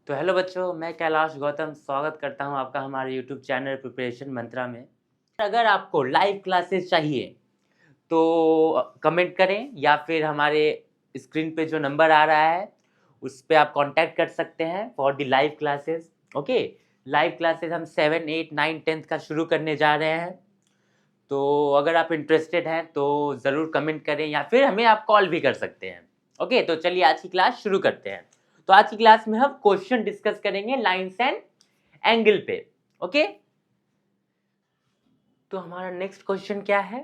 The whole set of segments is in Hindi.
तो हेलो बच्चों, मैं कैलाश गौतम स्वागत करता हूं आपका हमारे यूट्यूब चैनल प्रिपरेशन मंत्रा में। अगर आपको लाइव क्लासेस चाहिए तो कमेंट करें या फिर हमारे स्क्रीन पे जो नंबर आ रहा है उस पे आप कांटेक्ट कर सकते हैं for the live classes. Okay, live classes हम 7, 8, 9, 10 का शुरू करने जा रहे हैं। तो अगर आप इंटरेस्टेड हैं तो ज़रूर कमेंट करें या फिर हमें आप कॉल भी कर सकते हैं। ओके, तो चलिए आज की क्लास शुरू करते हैं। तो आज की क्लास में हम क्वेश्चन डिस्कस करेंगे लाइन्स एंड एंगल पे। ओके, तो हमारा नेक्स्ट क्वेश्चन क्या है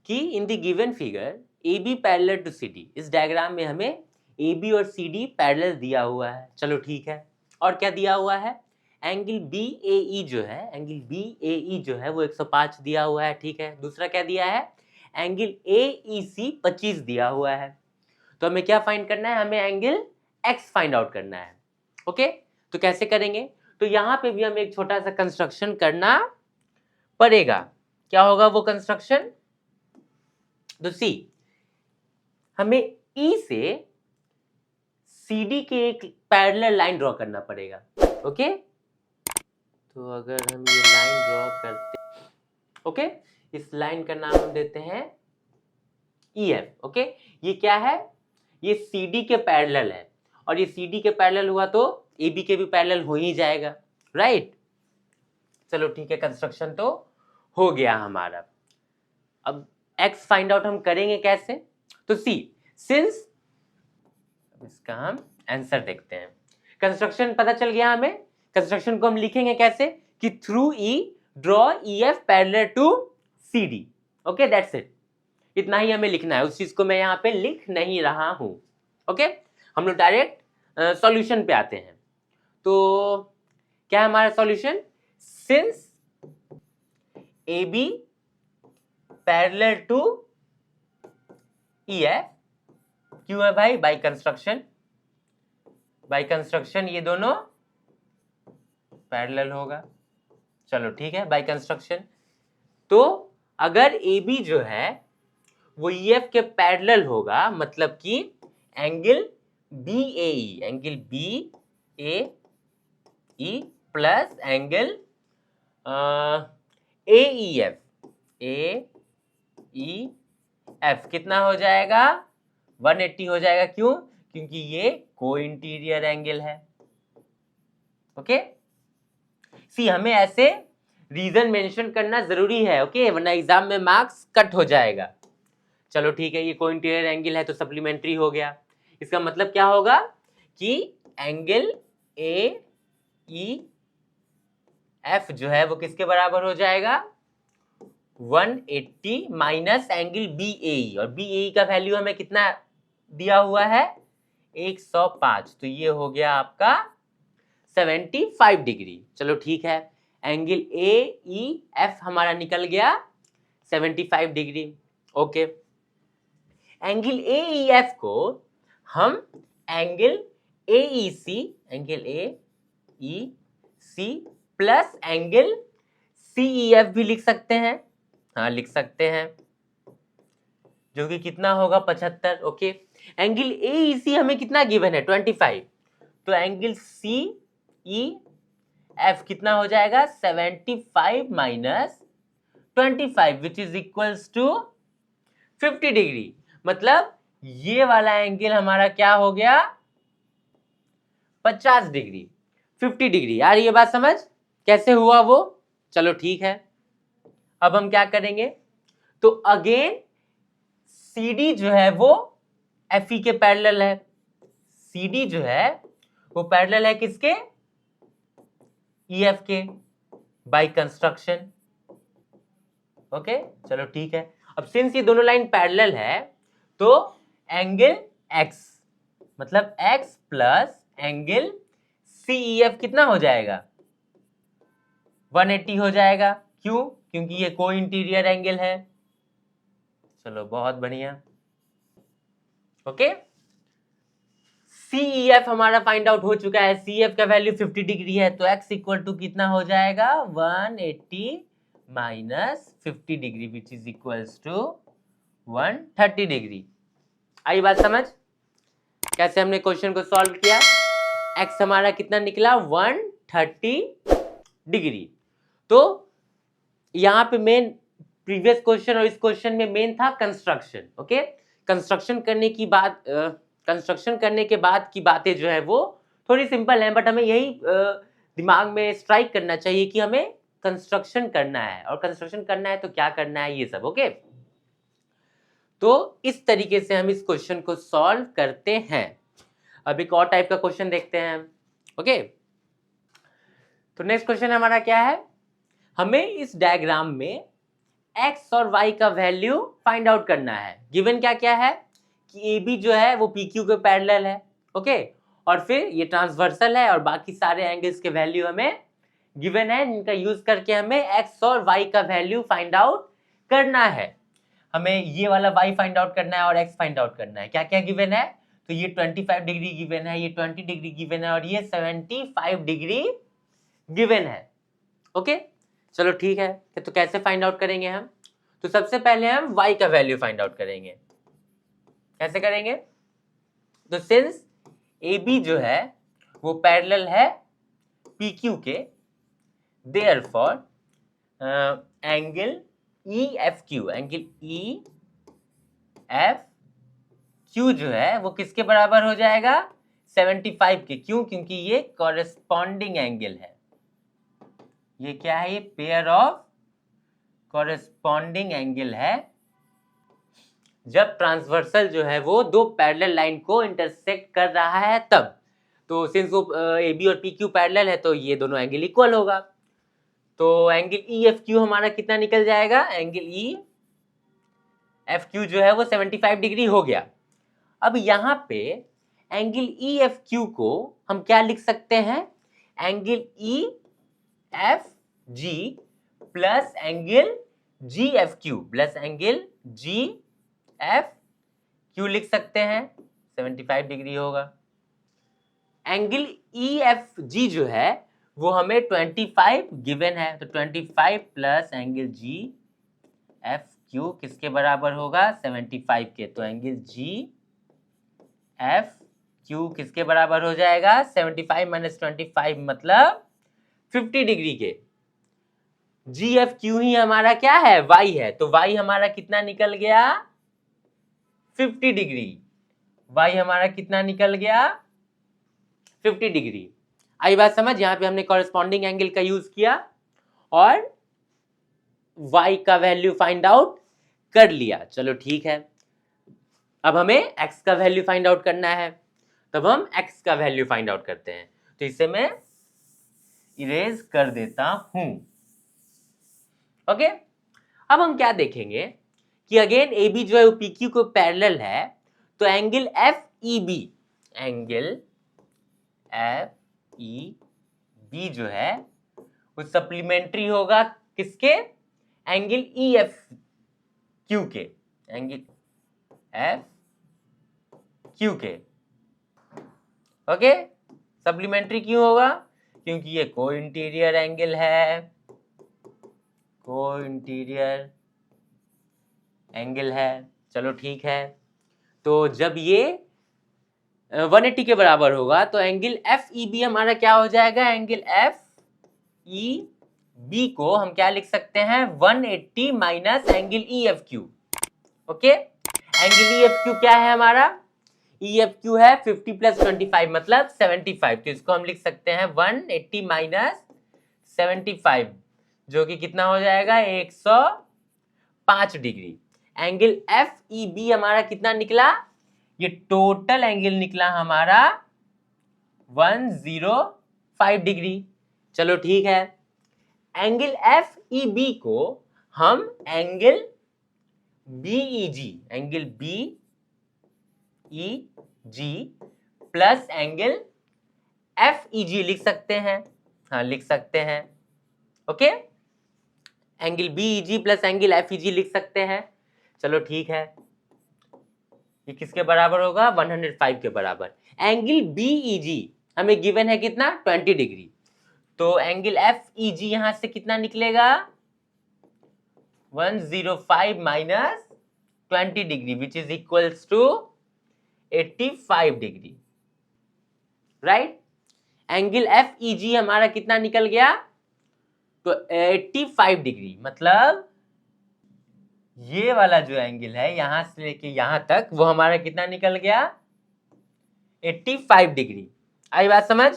कि in the given figure A B parallel to C D. इस डायग्राम में हमें ए बी और सी डी पैरेलल दिया हुआ है। चलो ठीक है, और क्या दिया हुआ है? एंगल बी ए ई जो है, एंगल बी ए ई जो है वो 105 दिया हुआ है। ठीक है, दूसरा क्या दिया है? एंगल ए ई सी 25 दिया हुआ है। तो हमें क्या फाइंड करना है? हमें एंगल एक्स फाइंड आउट करना है। ओके, तो कैसे करेंगे? तो यहाँ पे भी हमें एक छोटा सा कंस्ट्रक्शन करना पड़ेगा। क्या होगा वो कंस्ट्रक्शन? तो सी, हमें ई से सीडी के एक पैरेलल लाइन ड्रॉ करना पड़ेगा। ओके, तो अगर हम ये लाइन ड्रॉ करते, ओके, इस लाइन का नाम हम देते हैं ई एफ। ओके, ये क्या है? ये CD के पैरेलल है, और ये CD के पैरेलल हुआ तो AB के भी पैरेलल हो ही जाएगा, राइट? चलो ठीक है, कंस्ट्रक्शन तो हो गया हमारा। अब X फाइंड आउट हम करेंगे कैसे? तो सी, सिंस, इसका हम आंसर देखते हैं। कंस्ट्रक्शन पता चल गया हमें। कंस्ट्रक्शन को हम लिखेंगे कैसे कि through E draw EF parallel to CD। Okay, that's it. इतना ही हमें लिखना है, उस चीज को मैं यहाँ पे लिख नहीं रहा हूं। ओके, हम लोग डायरेक्ट सॉल्यूशन पे आते हैं। तो क्या है हमारा solution? Since A B parallel to E F, क्यों है भाई? बाय कंस्ट्रक्शन, बाय कंस्ट्रक्शन ये दोनों पैरेलल होगा। चलो ठीक है, बाय कंस्ट्रक्शन। तो अगर ए बी जो है वो EF के पैरेलल होगा, मतलब कि angle BAE, angle BAE plus angle AEF, AEF कितना हो जाएगा? 180 हो जाएगा। क्यों? क्योंकि ये को इंटीरियर एंगल है। ओके, सी, हमें ऐसे रीजन मेंशन करना जरूरी है, ओके, वरना एग्जाम में मार्क्स कट हो जाएगा। चलो ठीक है, ये को इंटीरियर एंगल है तो सप्लीमेंट्री हो गया। इसका मतलब क्या होगा कि एंगल AEF जो है वो किसके बराबर हो जाएगा? 180 माइनस एंगल BAE, और BAE का वैल्यू हमें कितना दिया हुआ है? 105। तो ये हो गया आपका 75 डिग्री। चलो ठीक है, एंगल AEF हमारा निकल गया 75 डिग्री। ओके, एंगल AEF को हम angle AEC, angle AEC plus angle CEF भी लिख सकते हैं। हाँ, लिख सकते हैं, जो कि कितना होगा? 75। ओके, एंगल AEC हमें कितना गिवन है? 25। तो एंगल CEF कितना हो जाएगा? 75 minus 25 which is equals to 50 degree. मतलब ये वाला एंगल हमारा क्या हो गया? 50 डिग्री, 50 डिग्री। यार ये बात समझ कैसे हुआ वो? चलो ठीक है, अब हम क्या करेंगे? तो अगेन CD जो है वो FE के पैरेलल है। CD जो है वो पैरेलल है किसके? EF के, बाय कंस्ट्रक्शन। ओके, चलो ठीक है। अब सिंस ये दोनों लाइन पैरेलल है तो एंगल X, मतलब X प्लस एंगल CEF कितना हो जाएगा? 180 हो जाएगा। क्यों? क्योंकि ये को इंटीरियर एंगल है। चलो बहुत बढ़िया। ओके, CEF हमारा फाइंड आउट हो चुका है। CEF का वैल्यू 50 डिग्री है, तो X इक्वल टू कितना हो जाएगा? 180 minus 50 degree which is equals to 130 degree. आई बात समझ कैसे हमने क्वेश्चन को सॉल्व किया? एक्स हमारा कितना निकला 130 डिग्री। तो यहाँ पे मेन प्रीवियस क्वेश्चन और इस क्वेश्चन में मेन था कंस्ट्रक्शन। ओके, कंस्ट्रक्शन करने के बाद की बातें जो है वो थोड़ी सिंपल हैं, बट हमें यही दिमाग में स्ट्राइक करना चाहिए कि हमें कंस्ट्रक्शन करना है, और कंस्ट्रक्शन करना है तो क्या करना है ये सब। ओके, तो इस तरीके से हम इस क्वेश्चन को सॉल्व करते हैं। अब एक और टाइप का क्वेश्चन देखते हैं। ओके, तो नेक्स्ट क्वेश्चन हमारा क्या है, हमें इस डायग्राम में x और y का वैल्यू फाइंड आउट करना है। गिवन क्या क्या है कि AB जो है वो PQ के पैरेलल है। ओके, और फिर ये ट्रांसवर्सल है और बाकी सारे एंगल्स के वैल्यू हमें गिवन है, इनका यूज करके हमें x और y का वैल्यू फाइंड आउट करना है। हमें ये वाला y फाइंड आउट करना है और x फाइंड आउट करना है। क्या क्या गिवन है, तो ये 25 डिग्री गिवन है, ये 20 डिग्री गिवन है और ये 75 डिग्री गिवन है। ओके, चलो ठीक है, तो कैसे फाइंड आउट करेंगे हम, तो सबसे पहले हम y का वैल्यू फाइंड आउट करेंगे। कैसे करेंगे, तो सिंस AB जो है वो पैरेलल है PQ के, therefore angle EFQ, angle EFQ जो है वो किसके बराबर हो जाएगा 75 के। क्यों, क्योंकि ये कॉरेस्पॉन्डिंग एंगल है। ये क्या है, ये पेयर ऑफ कॉरेस्पॉन्डिंग एंगल है। जब ट्रांसवर्सल जो है वो दो पैरेलल लाइन को इंटरसेक्ट कर रहा है तब, तो सिंस वो AB और PQ पैरेलल है तो ये दोनों एंगल इक्वल होगा। तो एंगल EFQ हमारा कितना निकल जाएगा, एंगल EFQ जो है वो 75 डिग्री हो गया। अब यहाँ पे एंगल EFQ को हम क्या लिख सकते हैं, angle EFG plus angle GFQ plus angle GFQ लिख सकते हैं, 75 डिग्री होगा। एंगल EFG जो है वो हमें 25 गिवन है, तो 25 प्लस एंगल GFQ किसके बराबर होगा 75 के। तो एंगल GFQ किसके बराबर हो जाएगा 75 माइनस 25 मतलब 50 डिग्री के। GFQ ही हमारा क्या है, y है, तो y हमारा कितना निकल गया 50 डिग्री। y हमारा कितना निकल गया 50 डिग्री। आई बात समझ, यहां पे हमने कॉरेस्पॉन्डिंग एंगल का यूज किया और y का वैल्यू फाइंड आउट कर लिया। चलो ठीक है, अब हमें x का वैल्यू फाइंड आउट करना है, तब हम x का वैल्यू फाइंड आउट करते हैं। तो इसे मैं इरेज कर देता हूं। ओके, अब हम क्या देखेंगे कि अगेन AB जो है वो PQ को पैरेलल है, तो एंगल FEB, एंगल FEB जो है वो सप्लीमेंट्री होगा किसके, एंगल EFQ के, एंगल FQ के। ओके, सप्लीमेंट्री क्यों होगा, क्योंकि ये को इंटीरियर एंगल है, को इंटीरियर एंगल है। चलो ठीक है, तो जब ये 180 के बराबर होगा तो एंगल FEB हमारा क्या हो जाएगा, एंगल FEB को हम क्या लिख सकते हैं 180 minus angle EFQ। Okay, angle EFQ क्या है हमारा, EFQ है 50 प्लस 25 मतलब 75, तो इसको हम लिख सकते हैं 180 माइनस 75 जो कि कितना हो जाएगा 105 डिग्री। एंगल FEB हमारा कितना निकला, ये टोटल एंगल निकला हमारा 105 डिग्री। चलो ठीक है, एंगल FEB को हम angle BEG, angle BEG plus angle FEG लिख सकते हैं, हाँ लिख सकते हैं। Okay, angle BEG plus angle FEG लिख सकते हैं। चलो ठीक है, ये किसके बराबर होगा 105 के बराबर। एंगल BEG हमें गिवन है कितना 20 डिग्री, तो एंगल FEG यहां से कितना निकलेगा 105 minus 20 degree which is equals to 85 degree, right. Angle FEG हमारा कितना निकल गया, तो 85 डिग्री, मतलब ये वाला जो एंगल है यहां से लेके यहां तक वो हमारा कितना निकल गया, 85 डिग्री। आई बात समझ।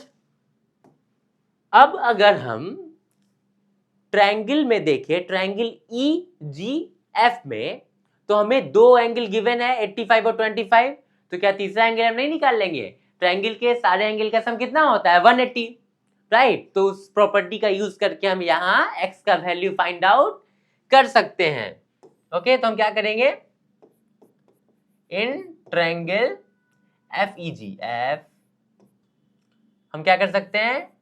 अब अगर हम ट्रायंगल में देखें, ट्रायंगल EGF में, तो हमें दो एंगल गिवन है 85 और 25, तो क्या तीसरा एंगल हम नहीं निकाल लेंगे? ट्रायंगल के सारे एंगल का सम कितना होता है, 180, राइट। तो उस प्रॉपर्टी का यूज करके हम यहाँ x का वैल्यू फाइंड आउट कर सकते हैं। ओके, तो हम क्या करेंगे, इन ट्रायंगल FEG हम क्या कर सकते हैं,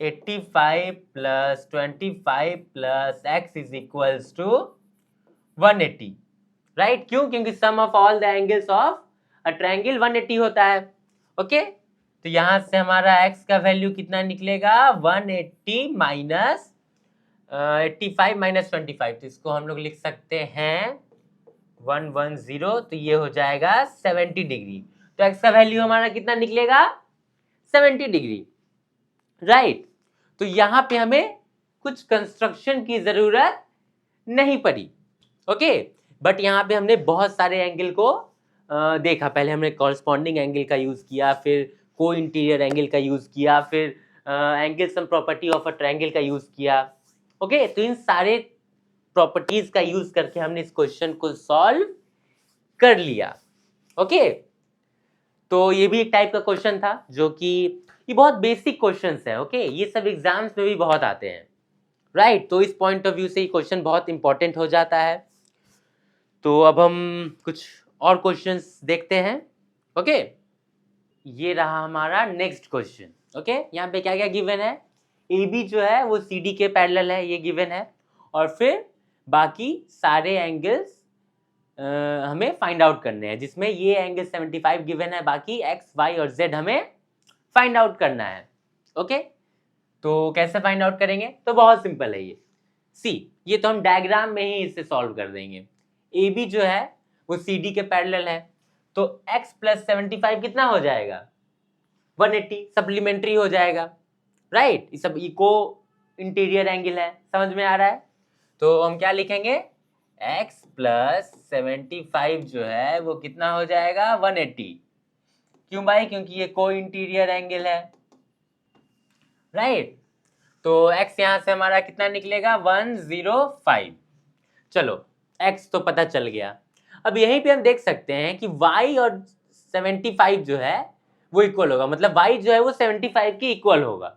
85 plus 25 plus x is equals to 180, right. क्यों? क्योंकि sum of all the angles of a triangle 180 होता है। ओके, तो यहां से हमारा x का वैल्यू कितना निकलेगा, 180 माइनस 85 माइनस 25, तो इसको हम लोग लिख सकते हैं 110, तो ये हो जाएगा 70 डिग्री। तो x का वैल्यू हमारा कितना निकलेगा, 70 डिग्री, राइट। तो यहां पे हमें कुछ कंस्ट्रक्शन की जरूरत नहीं पड़ी। ओके, बट यहां पे हमने बहुत सारे एंगल को देखा। पहले हमने कॉरस्पॉन्डिंग एंगल का यूज किया, फिर को इंटीरियर एंगल का यूज किया, फिर angle sum property of a triangle का यूज किया। ओके, तो इन सारे प्रॉपर्टीज का यूज करके हमने इस क्वेश्चन को सॉल्व कर लिया। ओके, तो ये भी एक टाइप का क्वेश्चन था जो कि ये बहुत बेसिक क्वेश्चंस है। ओके, ये सब एग्जाम्स में भी बहुत आते हैं, राइट। तो इस पॉइंट ऑफ व्यू से ये क्वेश्चन बहुत इंपॉर्टेंट हो जाता है। तो अब हम कुछ और क्वेश्चंस देखते हैं। ओके, ये रहा हमारा नेक्स्ट क्वेश्चन। ओके, यहाँ पे क्या क्या गिवन है, AB जो है वो CD के पैरेलल है, ये गिवन है, और फिर बाकी सारे एंगल्स हमें फाइंड आउट करने हैं, जिसमें ये एंगल 75 गिवन है, बाकी x, y और z हमें फाइंड आउट करना है। ओके, तो कैसे फाइंड आउट करेंगे, तो बहुत सिंपल है ये तो हम डायग्राम में ही इसे सॉल्व कर देंगे। AB जो है वो CD के पैरेलल है, तो x प्लस 75 कितना हो जाएगा, 180, सप्लीमेंट्री हो जाएगा, राइट। ये सब इको इंटीरियर एंगल है, समझ में आ रहा है। तो हम क्या लिखेंगे, x प्लस 75 जो है वो कितना हो जाएगा, 180। क्यों भाई, क्योंकि ये को इंटीरियर एंगल है, राइट। तो x यहां से हमारा कितना निकलेगा, 105। चलो, x तो पता चल गया। अब यहीं पे हम देख सकते हैं कि y और 75 जो है वो इक्वल होगा, मतलब y जो है वो 75 के इक्वल होगा।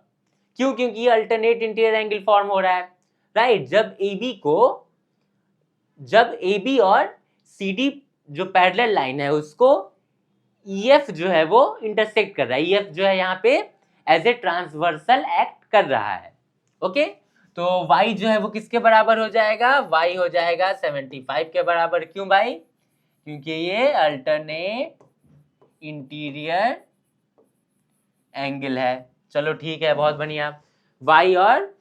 क्यों? क्योंकि ये अल्टरनेट इंटीरियर एंगल फॉर्म हो रहा है, राइट। जब AB और CD जो पैरेलल लाइन है उसको EF जो है वो इंटरसेक्ट कर रहा है, EF जो है यहाँ पे एज ए ट्रांसवर्सल एक्ट कर रहा है। ओके, तो y जो है वो किसके बराबर हो जाएगा, y हो जाएगा 75 के बराबर। क्यों भाई, क्योंकि ये अल्टरनेट इंटीरियर एंगल है। चलो ठीक है, बहुत बढ़िया। y और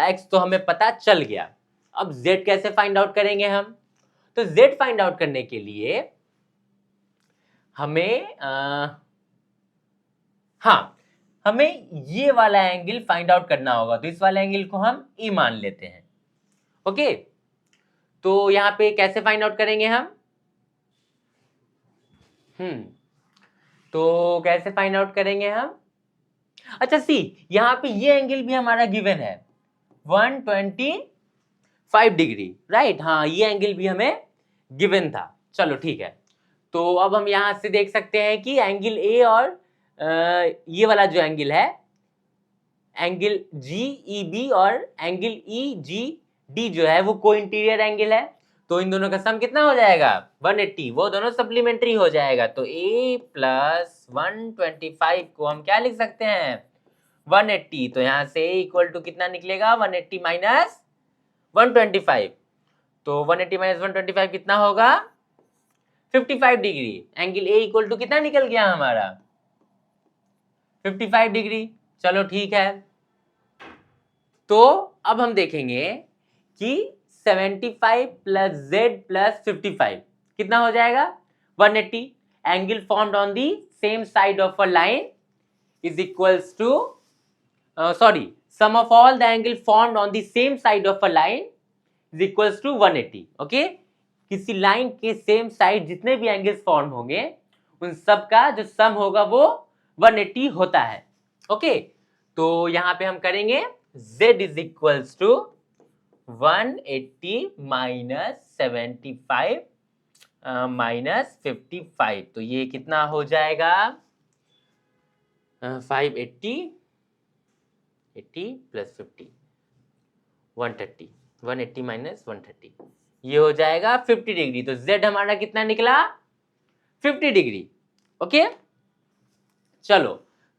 x तो हमें पता चल गया। अब z कैसे फाइंड आउट करेंगे हम, तो z फाइंड आउट करने के लिए हमें हमें ये वाला एंगल फाइंड आउट करना होगा। तो इस वाले एंगल को हम E मान लेते हैं। ओके, तो यहां पे कैसे फाइंड आउट करेंगे हम, तो कैसे फाइंड आउट करेंगे हम, अच्छा यहां पे ये एंगल भी हमारा गिवन है 125 डिग्री, राइट। हाँ, ये एंगल भी हमें गिवन था। चलो ठीक है, तो अब हम यहां से देख सकते हैं कि एंगल A और ये वाला जो एंगल है, एंगल GEB और एंगल EGD जो है वो को इंटीरियर एंगल है। तो इन दोनों का सम कितना हो जाएगा, 180, वो दोनों सप्लीमेंट्री हो जाएगा। तो A प्लस 125 को हम क्या लिख सकते हैं, 180। तो यहां से A इक्वल टू कितना निकलेगा, 180 माइनस 125। तो 180 माइनस 125 कितना होगा, 55 degree. Angle A equal to कितना निकल गया हमारा, 55 डिग्री। चलो ठीक है, तो अब हम देखेंगे कि 75 प्लस Z प्लस 55 कितना हो जाएगा, 180। Angle formed on the same side of a line is equals to sum of all the angle formed on the same side of a line is equals to 180. Okay, किसी लाइन के सेम साइड जितने भी एंगल्स फॉर्म होंगे उन सब का जो सम होगा वो 180 होता है. ओके, तो यहां पे हम करेंगे z is equals to 180 minus 75 minus 55. तो ये कितना हो जाएगा 580 80 प्लस 50 130 180 माइनस 130 ये हो जाएगा 50 डिग्री. तो z हमारा कितना निकला 50 डिग्री. ओके, चलो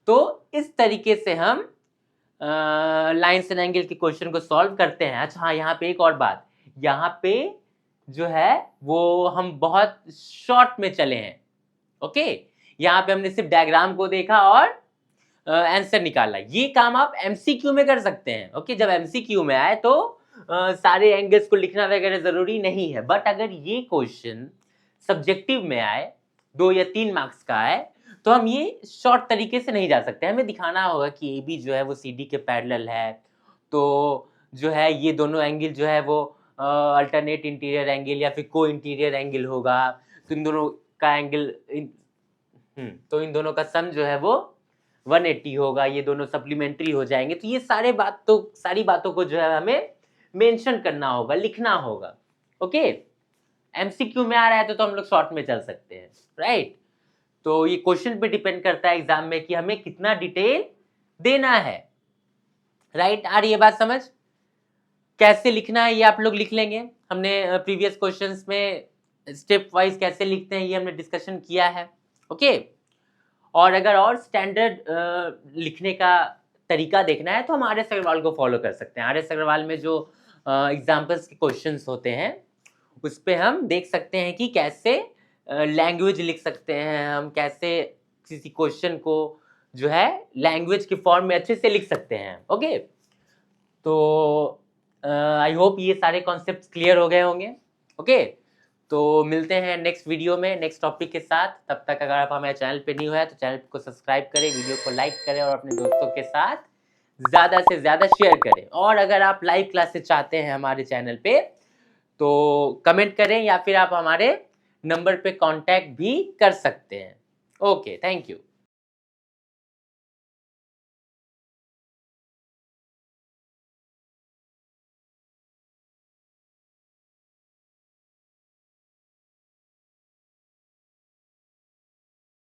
तो इस तरीके से हम लाइन्स एंड एंगल के क्वेश्चन को सॉल्व करते हैं. अच्छा हाँ, यहाँ पे एक और बात, यहाँ पे जो है वो हम बहुत शॉर्ट में चले हैं. ओके, यहाँ पे हमने सिर्फ डायग्राम को देखा और आंसर निकाला. ये काम आप एमसीक्यू में कर सकते हैं. ओके, जब एमसीक्यू में आए तो सारे एंगल्स को लिखना वगैरह जरूरी नहीं है. बट अगर ये क्वेश्चन सब्जेक्टिव में आए 2 या 3 मार्क्स का आए तो हम ये शॉर्ट तरीके से नहीं जा सकते. हमें दिखाना होगा कि ए बी जो है वो सी डी के पैरेलल है. तो जो है ये दोनों एंगल जो है वो अल्टरनेट इंटीरियर एंगल या फिर को इंटीरियर एंगल होगा. तो इन दोनों का एंगल तो इन दोनों का सम जो है वो 180 होगा. ये दोनों सप्लीमेंट्री हो जाएंगे. तो ये सारी बातों को जो है हमें मेंशन करना होगा, लिखना होगा. ओके, एमसीक्यू में आ रहा है तो हम लोग शॉर्ट में चल सकते हैं. राइट, तो ये क्वेश्चन पे डिपेंड करता है एग्जाम में कि हमें कितना डिटेल देना है. राइट, आ रही है बात समझ? कैसे लिखना है ये आप लोग लिख लेंगे. हमने प्रीवियस क्वेश्चंस में स्टेप वाइज कैसे लिखते हैं ये हमने डिस्कशन किया है. ओके, और अगर और स्टैंडर्ड लिखने का तरीका देखना है तो हम आर एस अग्रवाल को फॉलो कर सकते हैं. आर एस अग्रवाल में जो एग्जाम्पल्स के क्वेश्चंस होते हैं उस पे हम देख सकते हैं कि कैसे लैंग्वेज लिख सकते हैं, हम कैसे किसी क्वेश्चन को जो है लैंग्वेज के फॉर्म में अच्छे से लिख सकते हैं. ओके, तो आई होप ये सारे कॉन्सेप्ट्स क्लियर हो गए होंगे. ओके, तो मिलते हैं नेक्स्ट वीडियो में नेक्स्ट टॉपिक के साथ. तब तक अगर आप हमारे चैनल पे न्यू है तो चैनल को सब्सक्राइब करें, वीडियो को लाइक करें और अपने दोस्तों के साथ ज़्यादा से ज़्यादा शेयर करें. और अगर आप लाइव क्लासेस चाहते हैं हमारे चैनल पे तो कमेंट करें या फिर आप हमारे नंबर पे कांटेक्ट भी कर सकते हैं. Okay, thank you.